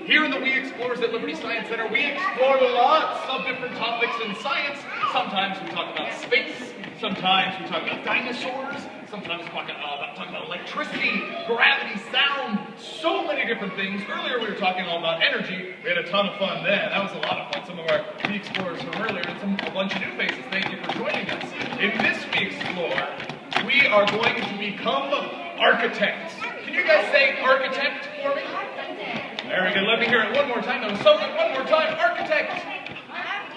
Here in the We Explorers at Liberty Science Center, we explore lots of different topics in science. Sometimes we talk about space, sometimes we talk about dinosaurs, sometimes we talk about electricity, gravity, sound, so many different things. Earlier we were talking all about energy. We had a ton of fun then. That was a lot of fun. Some of our We Explorers from earlier and a bunch of new faces. Thank you for joining us. In this We Explore, we are going to become architects. Can you guys say architect for me? Very good. Let me hear it one more time. That was so good. One more time. Architect.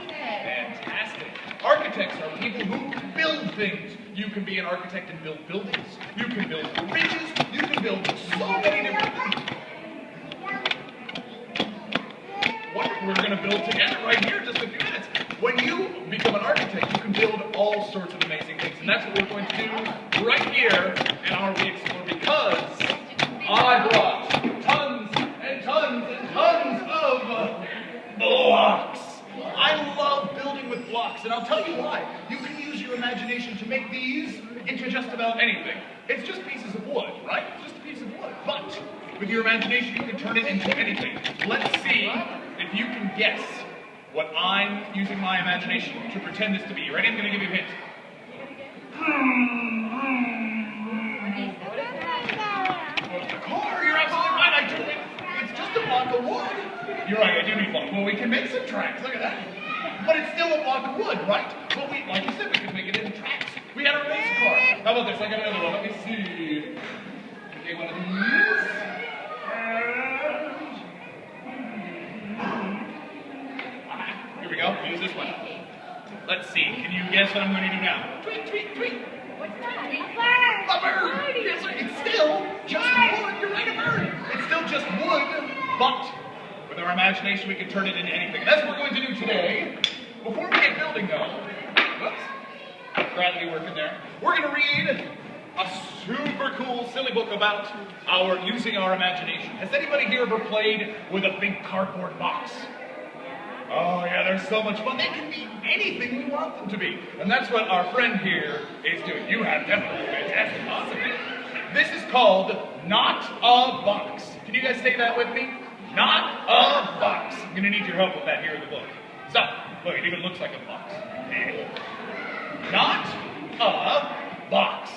Fantastic. Architects are people who build things. You can be an architect and build buildings. You can build bridges. You can build so many different things. What we're going to build together right here in just a few minutes. When you become an architect, you can build all sorts of amazing things. And that's what we're going to do right here in our We Explore, because I brought tons and tons and tons of blocks. I love building with blocks, and I'll tell you why. You can use your imagination to make these into just about anything. It's just pieces of wood, right? It's just a piece of wood. But with your imagination, you can turn it into anything. Let's see if you can guess what I'm using my imagination to pretend this to be. You ready? I'm going to give you a hint. The car, you're absolutely right. I do it. It's just a block of wood. You're right, I do need blocks. Well, we can make some tracks. Look at that. But it's still a block of wood, right? But we, like you said, we can make it into tracks. We had a race car. How about this? I got another one. Let me see. Okay, one of these. Here we go. Use this one. Let's see. Can you guess what I'm going to do now? Tweet, tweet, tweet. What's that? A bird. Yes, sir. It's still just wood. You're right, a bird. It's still just wood, but with our imagination, we can turn it into anything. And that's what we're going to do today. Before we get building, though, whoops, gravity working there. We're going to read a super cool, silly book about using our imagination. Has anybody here ever played with a big cardboard box? Oh yeah, they're so much fun. They can be anything we want them to be. And that's what our friend here is doing. You have definitely fantastic, awesome. This is called Not a Box. Can you guys say that with me? Not a box. I'm going to need your help with that here in the book. So, look, it even looks like a box. Not a box.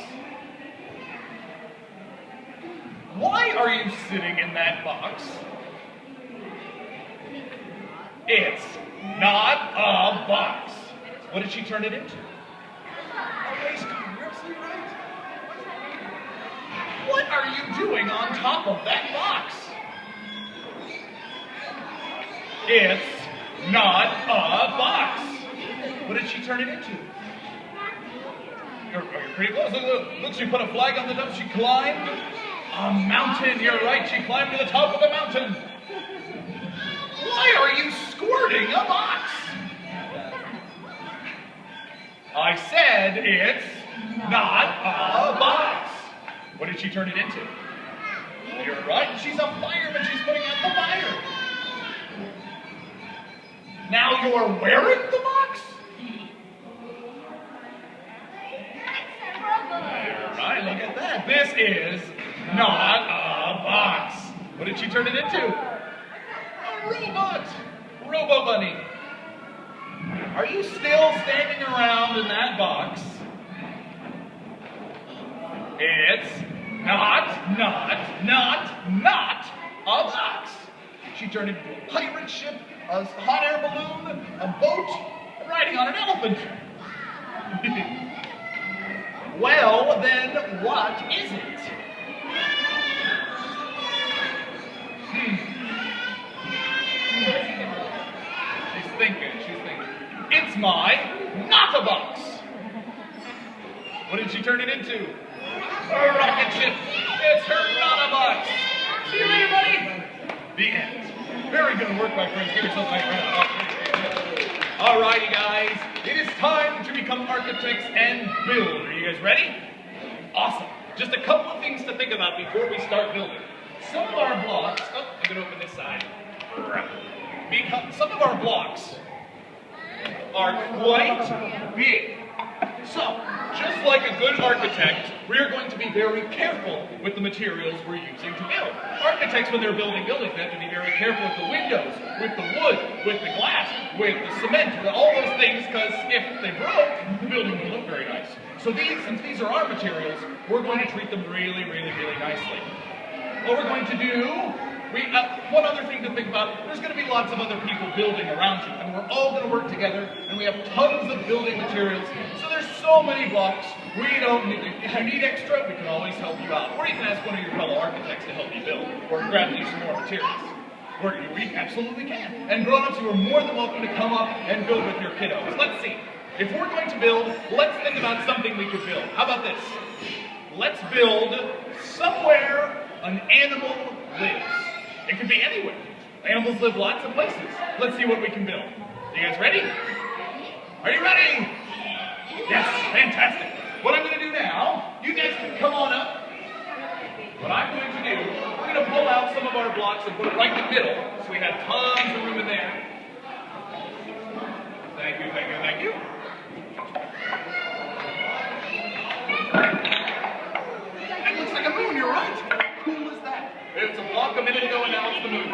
Why are you sitting in that box? It's not a box. What did she turn it into? A race car. You're absolutely right. What are you doing on top of that box? It's not a box. What did she turn it into? You're pretty close. Look, she put a flag on the top. She climbed a mountain. You're right. She climbed to the top of the mountain. Why are you squirting a box? I said it's not a box. What did she turn it into? You're right. She's a fireman. She's putting out the fire. Now you're wearing the box? You're right. Look at that. This is not a box. What did she turn it into? Robot! Robo Bunny. Are you still standing around in that box? It's not a box. She turned into a pirate ship, a hot air balloon, a boat, riding on an elephant. Well, then what is it? She's thinking. It's my not a box. What did she turn it into? A rocket ship. It's her not a box. See you later, buddy. The end. Very good work, my friends. Give yourself a round. All righty, guys. It is time to become architects and build. Are you guys ready? Awesome. Just a couple of things to think about before we start building. Some of our blocks. Oh, I'm going to open this side. Because some of our blocks are quite big. So, just like a good architect, we are going to be very careful with the materials we're using to build. Architects, when they're building buildings, they have to be very careful with the windows, with the wood, with the glass, with the cement, with all those things, because if they broke, the building would look very nice. So since these are our materials, we're going to treat them really, really, really nicely. What we're going to do, one other thing to think about, there's going to be lots of other people building around you, and we're all going to work together, and we have tons of building materials, so there's so many blocks, we don't need, if you need extra, we can always help you out. Or you can ask one of your fellow architects to help you build, or grab you some more materials. We absolutely can. And grown-ups, you are more than welcome to come up and build with your kiddos. Let's see. If we're going to build, let's think about something we could build. How about this? Let's build somewhere an animal lives. It could be anywhere. Animals live lots of places. Let's see what we can build. You guys ready? Are you ready? Yes, fantastic. What I'm going to do now, you guys can come on up. What I'm going to do, we're going to pull out some of our blocks and put it right in the middle, so we have tons of room in there. Thank you, thank you, thank you. That looks like a moon, you're right. How cool is that? It's a block a minute ago, and now it's the moon.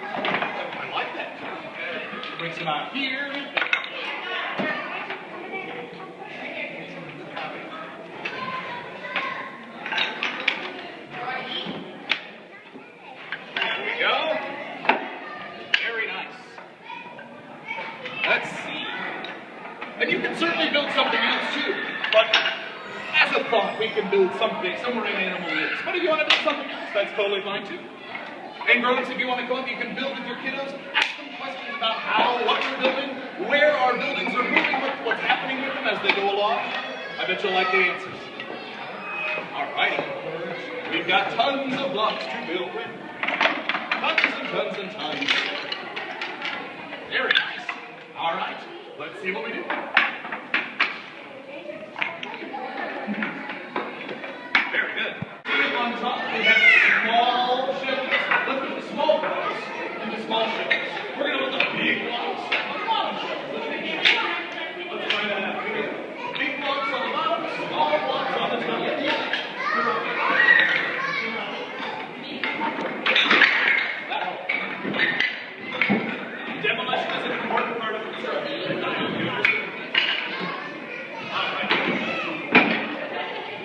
I like that. Bring some out here. There we go. Very nice. Let's see. And you can certainly build something else too, but as a thought, we can build something somewhere an animal lives. But if you want to build something else, that's totally fine too. And grown-ups, if you want to go up, you can build with your kiddos. Ask them questions about what we're building, where our buildings are moving, what's happening with them as they go along. I bet you'll like the answers. All righty. We've got tons of blocks to build with. Tons and tons and tons. Very nice. All right. Let's see what we do. Very good. On top, we have small shelves. Let's put the small blocks into small shelves. We're going to put the big blocks on the bottom shelves. Let's try that out. Here we go. Big blocks on the bottom, small blocks on the top. Demolition is an important part of construction. All right.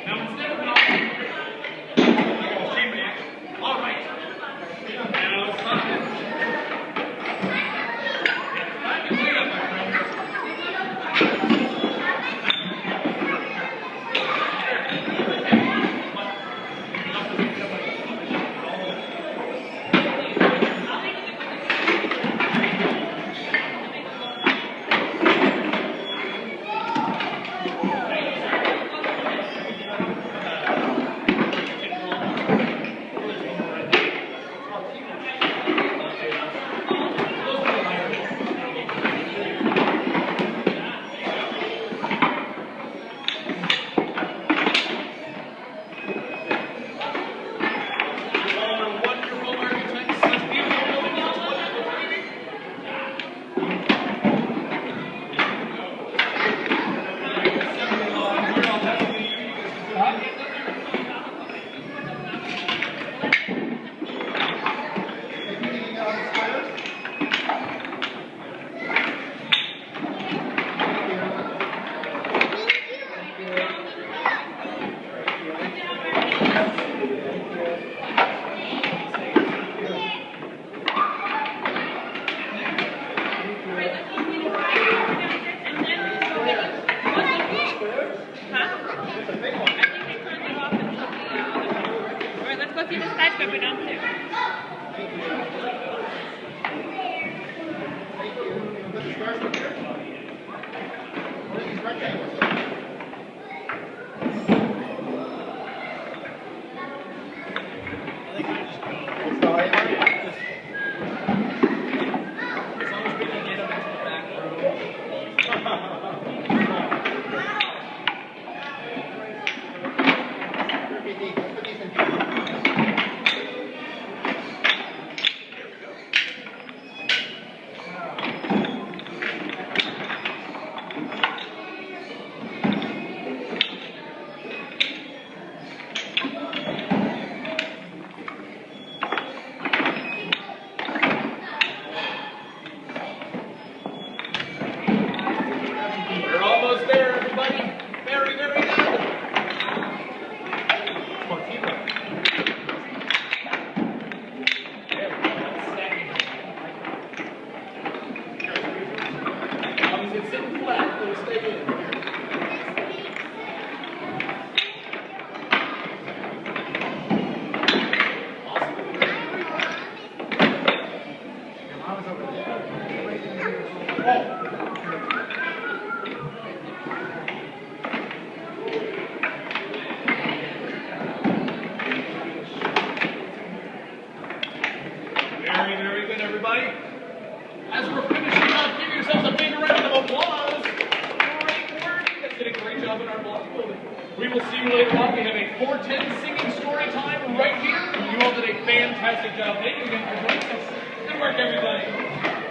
Now instead of all right. Now it's time. It's time to clean up, my friends. we have a 410 singing story time right here. You all did a fantastic job. Thank you again for joining us. Good work, everybody.